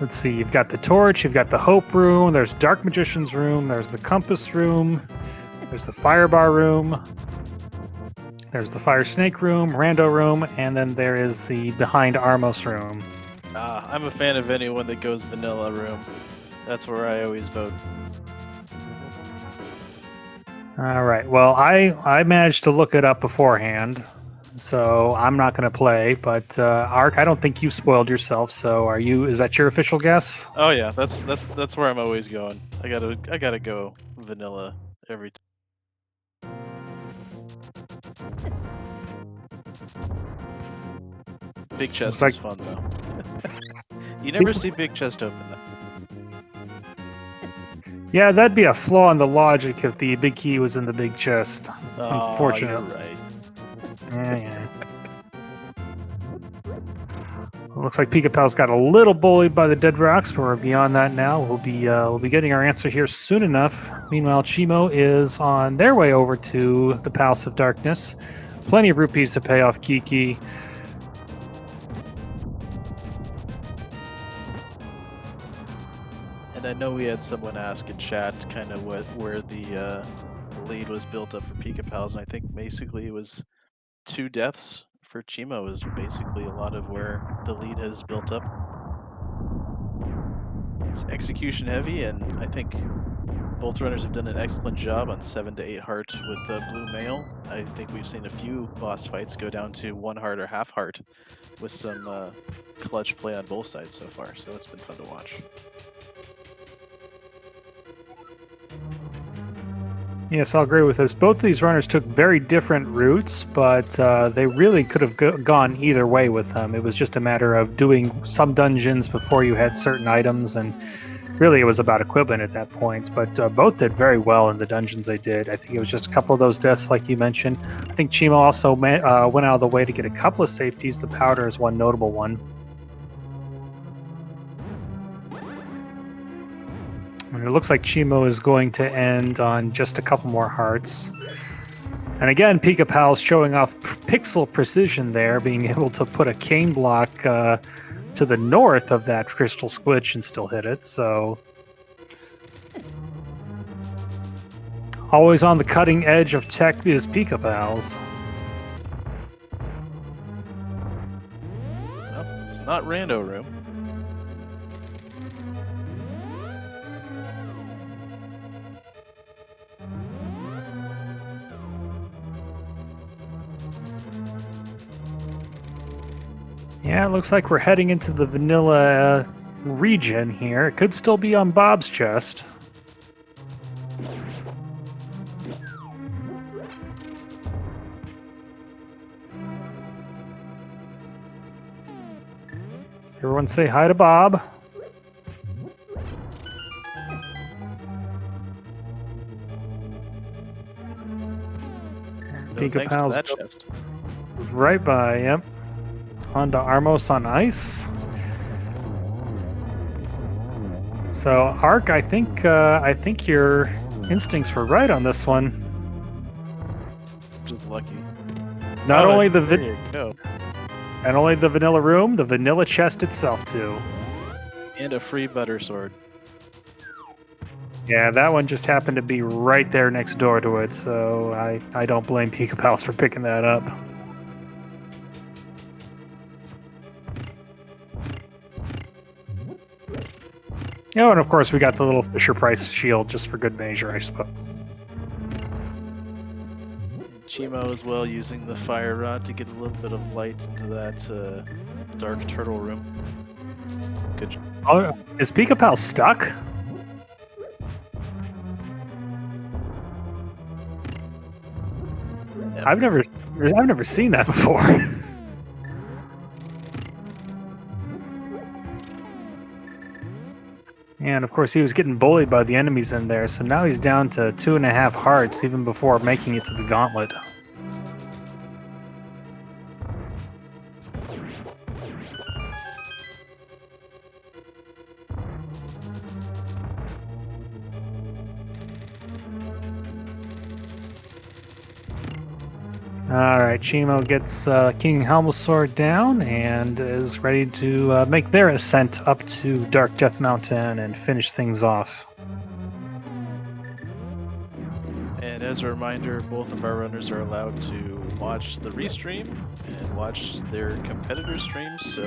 let's see, you've got the torch, you've got the hope room, there's dark magician's room, there's the compass room, there's the firebar room, there's the fire snake room, rando room, and then there is the behind Armos room. I'm a fan of anyone that goes vanilla room. That's where I always vote. All right, well, I managed to look it up beforehand, so I'm not going to play, but Ark, I don't think you spoiled yourself, so is that your official guess? Oh yeah, that's where I'm always going. I gotta go vanilla every time. Big chest is fun though. You never see big chest open though. Yeah, that'd be a flaw in the logic if the big key was in the big chest. Oh, Unfortunately. you're right. Yeah. Looks like Pikapal's got a little bullied by the dead rocks, but we're beyond that now. We'll be getting our answer here soon enough. Meanwhile, cheamo is on their way over to the Palace of Darkness. Plenty of rupees to pay off Kiki. And I know we had someone ask in chat kind of where the lead was built up for Pikapals, and I think basically it was 2 deaths for cheamo is basically a lot of where the lead has built up. It's execution heavy, and I think both runners have done an excellent job on 7 to 8 heart with the blue male. I think we've seen a few boss fights go down to 1 heart or half heart with some clutch play on both sides so far, so it's been fun to watch. Yes, I'll agree with this. Both of these runners took very different routes, but they really could have gone either way with them. It was just a matter of doing some dungeons before you had certain items, and really it was about equipment at that point. But both did very well in the dungeons they did. I think it was just a couple of those deaths, like you mentioned. I think cheamo also went out of the way to get a couple of safeties. The powder is one notable one. And it looks like cheamo is going to end on just a couple more hearts. And again, Pikapals showing off pixel precision there, being able to put a cane block to the north of that crystal squitch and still hit it. So always on the cutting edge of tech is Pikapals. Well, it's not rando room. Yeah, it looks like we're heading into the vanilla region here. It could still be on Bob's chest. Everyone say hi to Bob. No thanks to Pikapals that go chest. right by, yep. Honda Armos on ice. So, Ark, I think your instincts were right on this one. Just lucky. Not Oh, only there you go. the vanilla room, the vanilla chest itself too. And a free butter sword. Yeah, that one just happened to be right there next door to it, so I don't blame Pikapals for picking that up. Oh, and of course we got the little Fisher Price shield just for good measure, I suppose. Cheamo as well, using the fire rod to get a little bit of light into that dark turtle room. Good job. Oh, is Pikapals stuck? Yep. I've never seen that before. And of course he was getting bullied by the enemies in there, so now he's down to 2.5 hearts even before making it to the gauntlet. Alright, Cheamo gets King Helmosaur down and is ready to make their ascent up to Dark Death Mountain and finish things off. And as a reminder, both of our runners are allowed to watch the restream and watch their competitor streams, so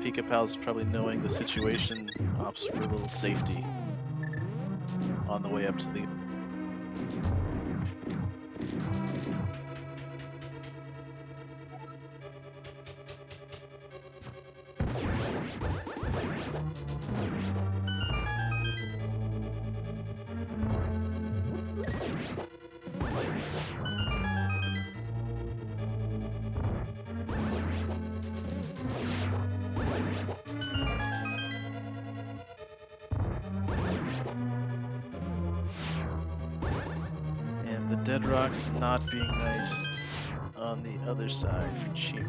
Pikapals, probably knowing the situation, opts for a little safety on the way up to the... And the dead rocks not being nice on the other side for Cheamo.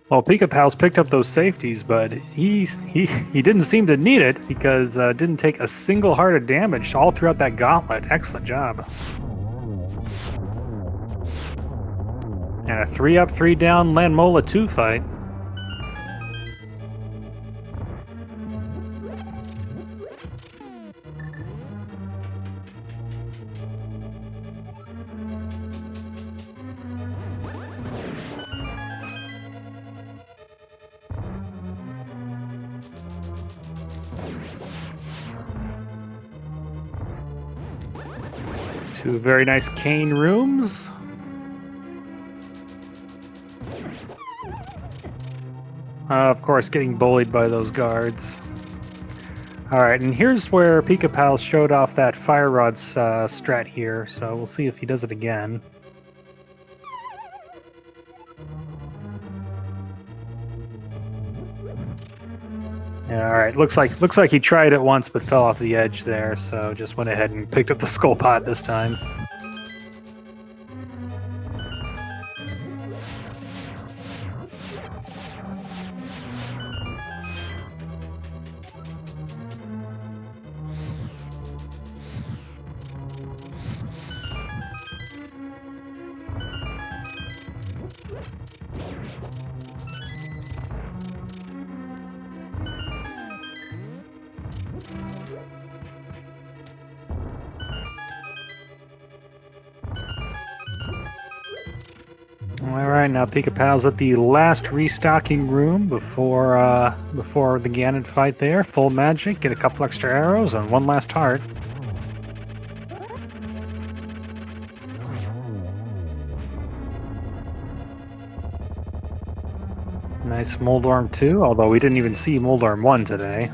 Well, Pikapals picked up those safeties, but he didn't seem to need it because didn't take a single heart of damage all throughout that gauntlet. Excellent job. And a 3-up, 3-down Landmola 2 fight. Two very nice cane rooms. Of course, getting bullied by those guards. Alright, and here's where Pikapals showed off that fire rod strat here, so we'll see if he does it again. Yeah, alright, looks like he tried it once but fell off the edge there, so just went ahead and picked up the skull pot this time. Alright, now Pikapals at the last restocking room before the Ganon fight there. Full magic, get a couple extra arrows, and one last heart. Nice Moldorm 2, although we didn't even see Moldorm 1 today.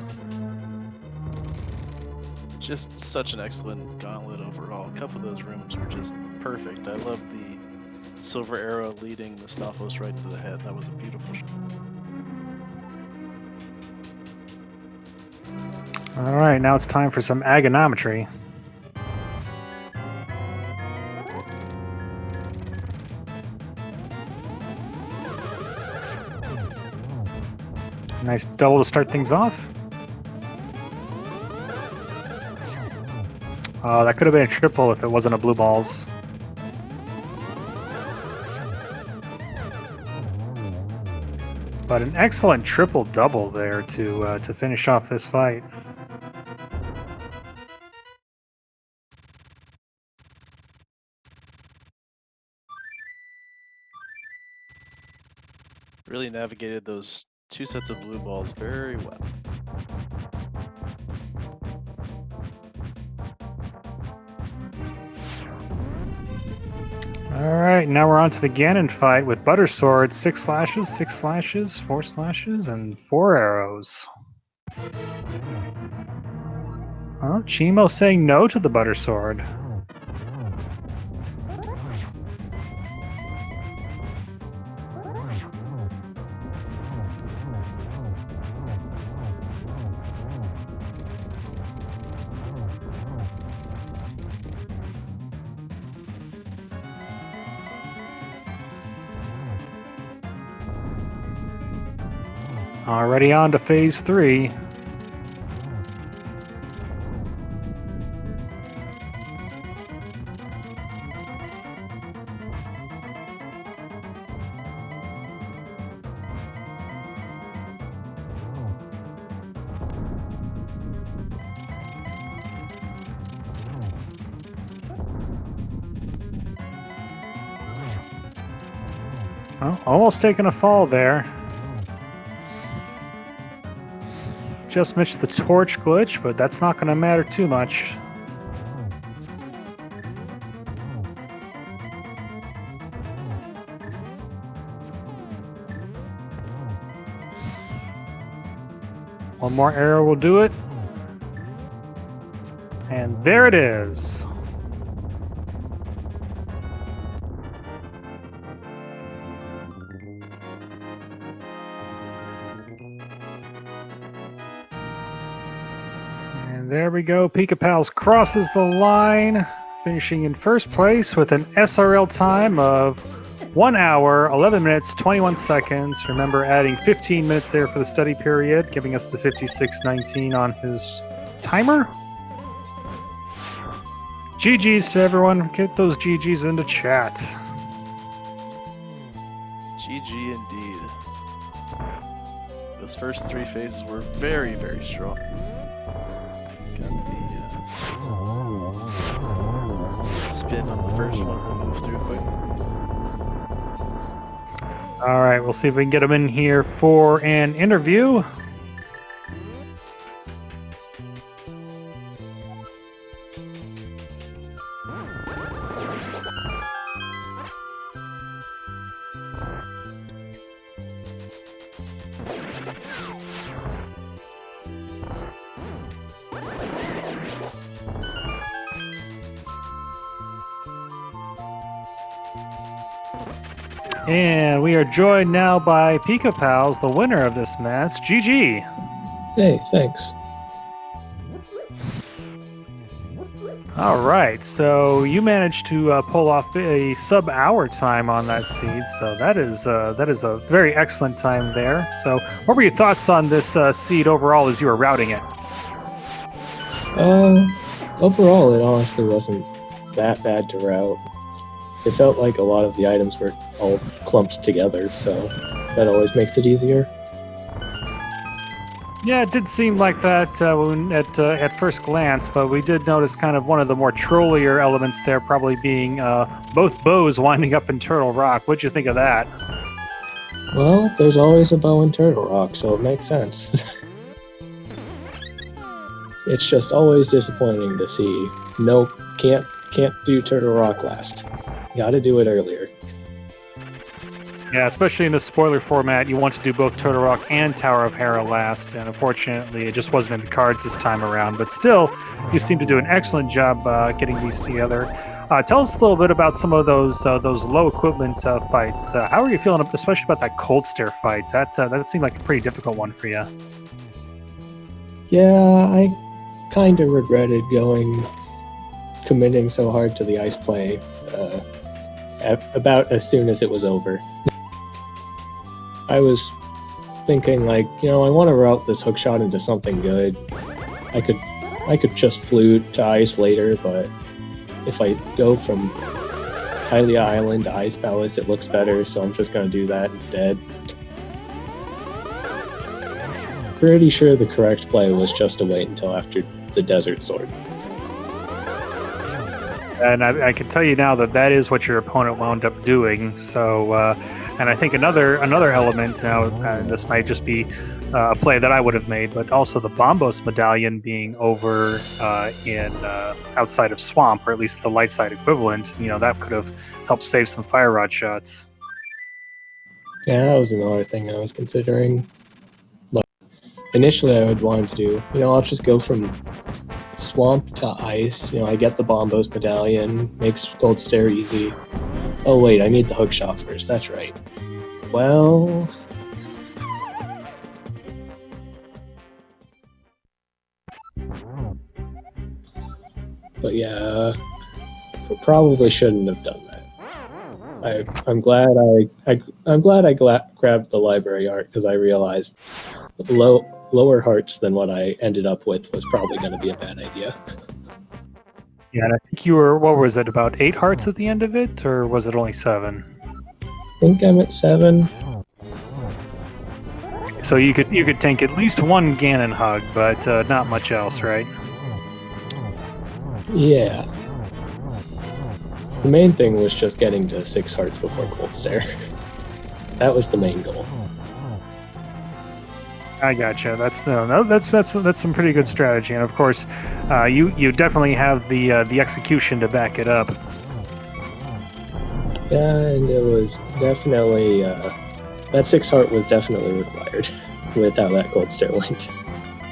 Just such an excellent gauntlet overall. A couple of those rooms were just perfect. I love the Silver Arrow leading the Stalfos right into the head. That was a beautiful shot. All right, now it's time for some agonometry. Nice double to start things off. That could have been a triple if it wasn't a blue balls. But an excellent triple-double there to finish off this fight. Really navigated those 2 sets of blue balls very well. Alright, now we're on to the Ganon fight with Butter Sword. 6 slashes, 6 slashes, 4 slashes, and 4 arrows. Oh, cheamo saying no to the Butter Sword. Already on to phase 3. Oh, almost taking a fall there. Just missed the torch glitch, but that's not going to matter too much. One more arrow will do it. And there it is. And there we go. Pikapals crosses the line, finishing in first place with an SRL time of 1 hour, 11 minutes, 21 seconds. Remember adding 15 minutes there for the study period, giving us the 56:19 on his timer. GG's to everyone. Get those GG's into chat. GG indeed. Those first 3 phases were very, very strong. Got the spin on the first one to move through quick. All right, we'll see if we can get him in here for an interview. And we are joined now by Pikapals, the winner of this match. GG. Hey, thanks. All right, so you managed to pull off a sub-hour time on that seed, so that is a very excellent time there. So, what were your thoughts on this seed overall as you were routing it? Overall, it honestly wasn't that bad to route. It felt like a lot of the items were all clumped together, so that always makes it easier. Yeah, it did seem like that at first glance, but we did notice kind of one of the more trollier elements there probably being both bows winding up in Turtle Rock. What'd you think of that? Well, there's always a bow in Turtle Rock, so it makes sense. It's just always disappointing to see. No, can't do Turtle Rock last. Gotta do it earlier. Yeah, especially in the spoiler format, you want to do both Turtle Rock and Tower of Hera last, and unfortunately, it just wasn't in the cards this time around. But still, you seem to do an excellent job getting these together. Tell us a little bit about some of those low equipment fights. How are you feeling, especially about that cold stare fight? That seemed like a pretty difficult one for you. Yeah, I kind of regretted committing so hard to the ice play about as soon as it was over. I was thinking, like, I want to route this hookshot into something good. I could just flute to ice later, but if I go from Hylia Island to Ice Palace, it looks better, so I'm just going to do that instead. Pretty sure the correct play was just to wait until after the Desert Sword. And I can tell you now that is what your opponent wound up doing. So, and I think another element now, this might just be a play that I would have made, but also the Bombos medallion being over in outside of Swamp, or at least the light side equivalent. That could have helped save some fire rod shots. Yeah, that was another thing I was considering. Like, initially, I would want to do, I'll just go from Swamp to Ice. I get the Bombos medallion, makes Gold Stare easy. Oh wait, I need the hookshot first. That's right. Well, but yeah, probably shouldn't have done that. I'm glad I grabbed the library art, because I realized lower hearts than what I ended up with was probably going to be a bad idea. Yeah, and I think you were, what was it, about 8 hearts at the end of it, or was it only 7? I think I'm at 7. So you could tank at least one Ganon hug, but not much else, right? Yeah. The main thing was just getting to 6 hearts before Gold Stare. That was the main goal. I gotcha. That's some pretty good strategy, and of course, you definitely have the execution to back it up. Yeah, and it was definitely that 6 heart was definitely required with how that Gold Stare went.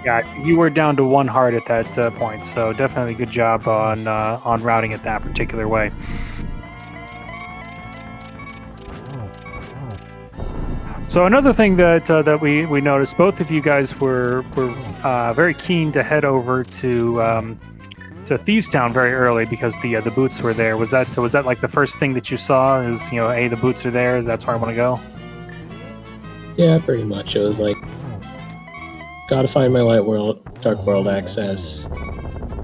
Yeah, you were down to 1 heart at that point, so definitely good job on routing it that particular way. So another thing that we noticed, both of you guys were very keen to head over to Thieves Town very early because the boots were there. Was that like the first thing that you saw? Is hey, the boots are there. That's where I want to go. Yeah, pretty much. It was like, gotta find my Dark World access.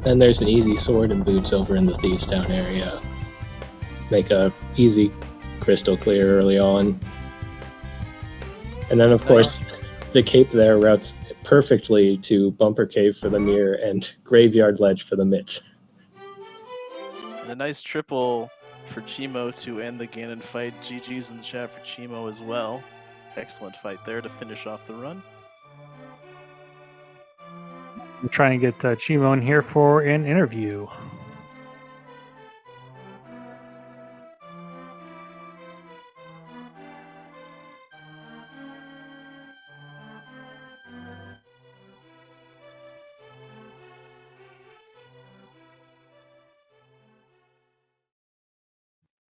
Then there's an easy sword and boots over in the Thieves Town area. Make a easy crystal clear early on. And then, of course, the cape there routes perfectly to Bumper Cave for the mirror and Graveyard Ledge for the mitts. And a nice triple for cheamo to end the Ganon fight. GG's in the chat for cheamo as well. Excellent fight there to finish off the run. I'm trying to get cheamo in here for an interview.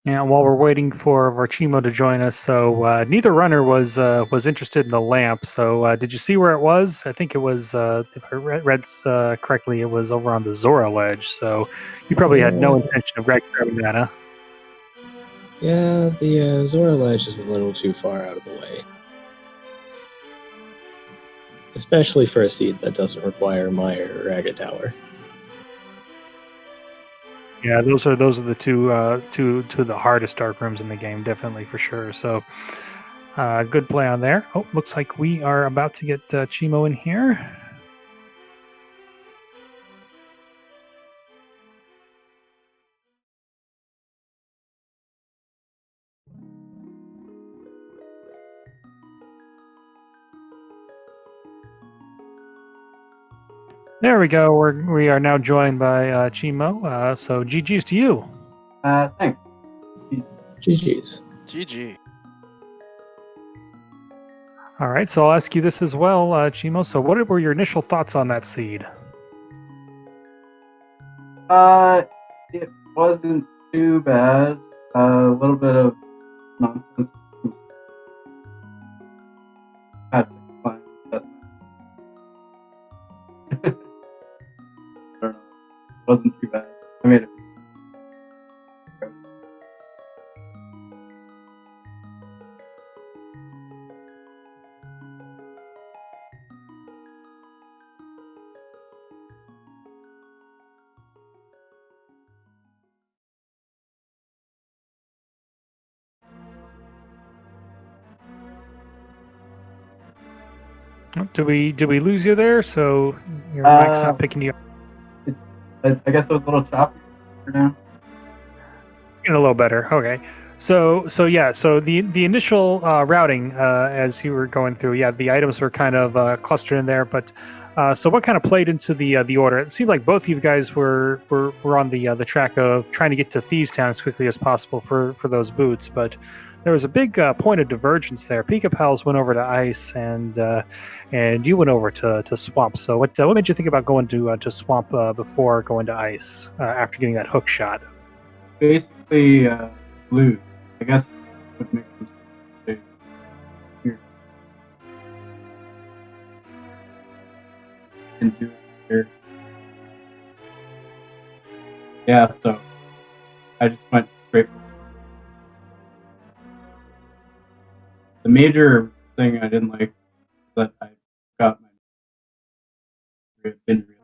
And while we're waiting for Cheamo to join us, so neither runner was interested in the lamp. So did you see where it was? I think it was, if I read correctly, it was over on the Zora ledge. So you probably had no intention of grabbing that, huh? Yeah, the Zora ledge is a little too far out of the way. Especially for a seed that doesn't require Mire or Agate Tower. Yeah, those are the two of the hardest dark rooms in the game, definitely for sure. So, good play on there. Oh, looks like we are about to get cheamo in here. There we go. We are now joined by cheamo. So GG's to you. Thanks. GG's. GG. All right, so I'll ask you this as well, cheamo. So what were your initial thoughts on that seed? It wasn't too bad. A little bit of nonsense. Had to find that. I don't know. It wasn't too bad. I made it. Do we lose you there? So your mic's not picking you up. It's. I guess it was a little choppy for now. It's getting a little better. Okay. So yeah. So the initial routing as you were going through, yeah, the items were kind of clustered in there. But so what kind of played into the order? It seemed like both of you guys were on the track of trying to get to Thieves Town as quickly as possible for those boots, but there was a big point of divergence there. Pikapals went over to ice, and you went over to swamp. So what made you think about going to swamp before going to ice after getting that hook shot? Basically, blue. I guess would make them here and do it here. Yeah, so I just went straight for it. The major thing I didn't like is that I got my injury.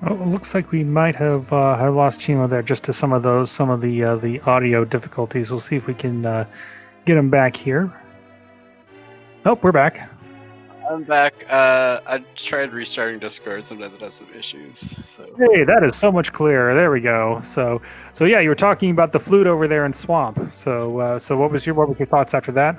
Oh, it looks like we might have lost cheamo there just to some of the audio difficulties. We'll see if we can get him back here. Oh, we're back. I'm back. I tried restarting Discord. Sometimes it has some issues. So Hey, that is so much clearer. There we go. So yeah, you were talking about the flute over there in swamp. So what was your thoughts after that?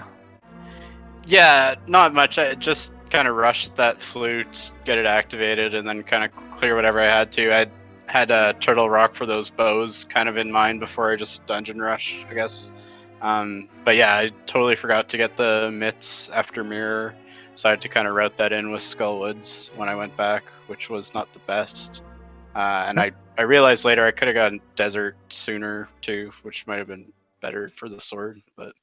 yeah, not much. I just kind of rushed that flute, get it activated, and then kind of clear whatever I had to. I had a turtle rock for those bows kind of in mind before I just dungeon rush, I guess. But yeah, I totally forgot to get the mitts after mirror, so I had to kind of route that in with Skullwoods when I went back, which was not the best. And I realized later I could have gotten desert sooner too, which might have been better for the sword. But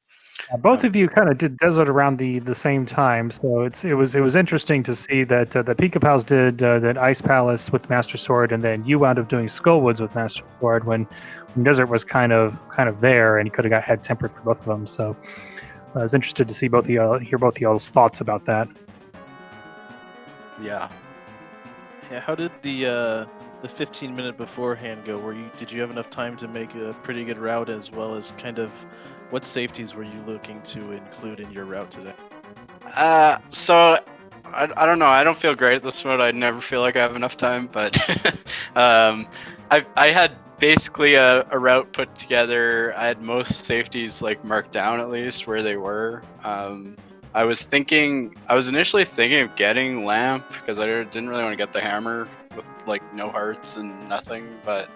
Both of you kind of did desert around the same time, so it was interesting to see that the Pikapals did that Ice Palace with Master Sword, and then you wound up doing Skullwoods with Master Sword when Desert was kind of there, and you could have had tempered for both of them. So I was interested to see hear both of y'all's thoughts about that. yeah. Yeah, how did the 15-minute beforehand go? Did you have enough time to make a pretty good route, as well as kind of what safeties were you looking to include in your route today? So I don't know. I don't feel great at this mode. I never feel like I have enough time, but I had basically a route put together. I had most safeties like marked down at least where they were. I was initially thinking of getting lamp because I didn't really want to get the hammer with like no hearts and nothing, but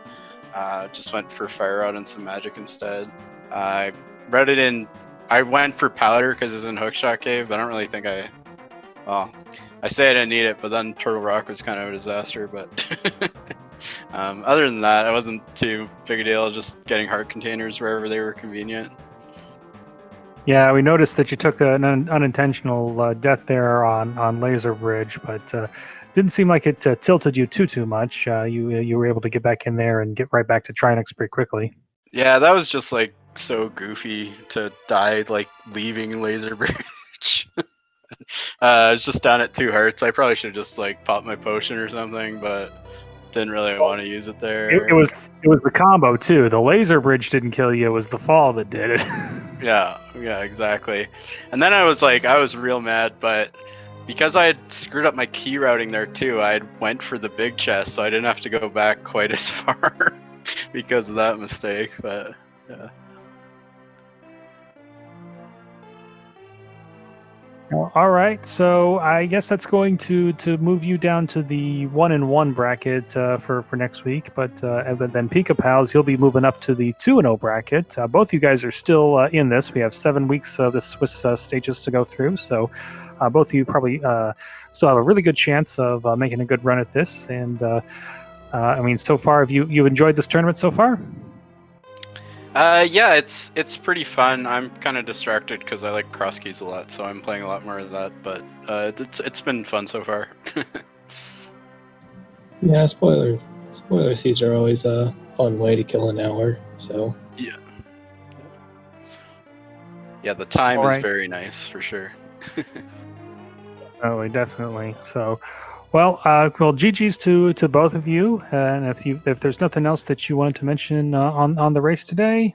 just went for fire rod and some magic instead. I read it in. I went for powder because it's in Hookshot Cave, but I don't really think I say I didn't need it, but then Turtle Rock was kind of a disaster. But other than that, it wasn't too big a deal. Just getting heart containers wherever they were convenient. Yeah, we noticed that you took an unintentional death there on Laser Bridge, but didn't seem like it tilted you too much. You were able to get back in there and get right back to Trinex pretty quickly. Yeah, that was just like so goofy to die like leaving Laser Bridge. It's just down at 2 hearts. I probably should have just like popped my potion or something, but didn't really want to use it there. It was the combo too. The Laser Bridge didn't kill you; it was the fall that did it. Yeah, exactly. And then I was real mad, but because I had screwed up my key routing there too, I went for the big chest, so I didn't have to go back quite as far because of that mistake. But yeah. Well, all right, so I guess that's going to move you down to the 1-1 bracket for next week. But then Pikapals, you'll be moving up to the 2-0 bracket. Both you guys are still in this. We have 7 weeks of the Swiss stages to go through, so both of you probably still have a really good chance of making a good run at this. And I mean, so far, have you enjoyed this tournament so far? Yeah, it's pretty fun. I'm kind of distracted because I like cross keys a lot, so I'm playing a lot more of that. But it's been fun so far. Yeah, spoiler seeds are always a fun way to kill an hour. So yeah, the time All is right. very nice for sure. Definitely. So, well, GG's to both of you. And if there's nothing else that you wanted to mention on the race today.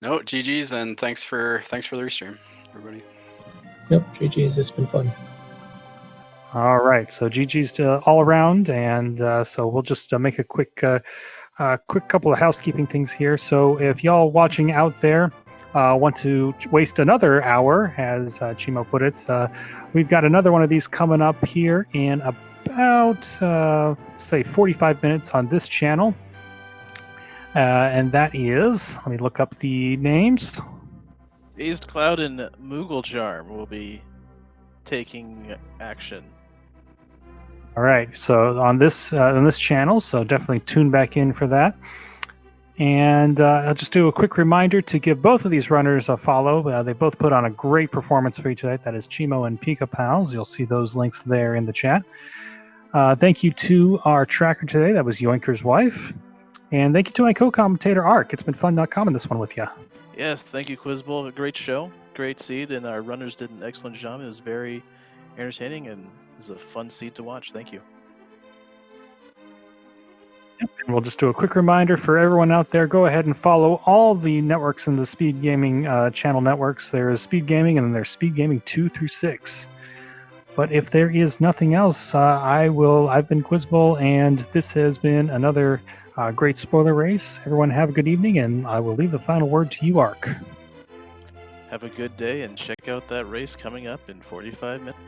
No, GG's, and thanks for the restream, everybody. yep, GG's. It's been fun. All right, so GG's to all around, and so we'll just make a quick couple of housekeeping things here. So if y'all watching out there want to waste another hour, as Cheamo put it, we've got another one of these coming up here in about say 45 minutes on this channel, and that is, let me look up the names. Dazed Cloud and Moogle Charm will be taking action. All right, so on this channel, so definitely tune back in for that. And I'll just do a quick reminder to give both of these runners a follow. They both put on a great performance for you tonight. That is Cheamo and Pikapals. You'll see those links there in the chat. Thank you to our tracker today. That was Yoinker's wife. And thank you to my co-commentator, Ark. It's been fun commenting this one with you. Yes, thank you, Quizbull. A great show, great seed, and our runners did an excellent job. It was very entertaining and it was a fun seed to watch. Thank you. And we'll just do a quick reminder for everyone out there. Go ahead and follow all the networks in the Speed Gaming channel networks. There is Speed Gaming, and then there's Speed Gaming 2 through 6. But if there is nothing else, I've been Quizbull, and this has been another great spoiler race. Everyone have a good evening, and I will leave the final word to you, Ark. Have a good day and check out that race coming up in 45 minutes.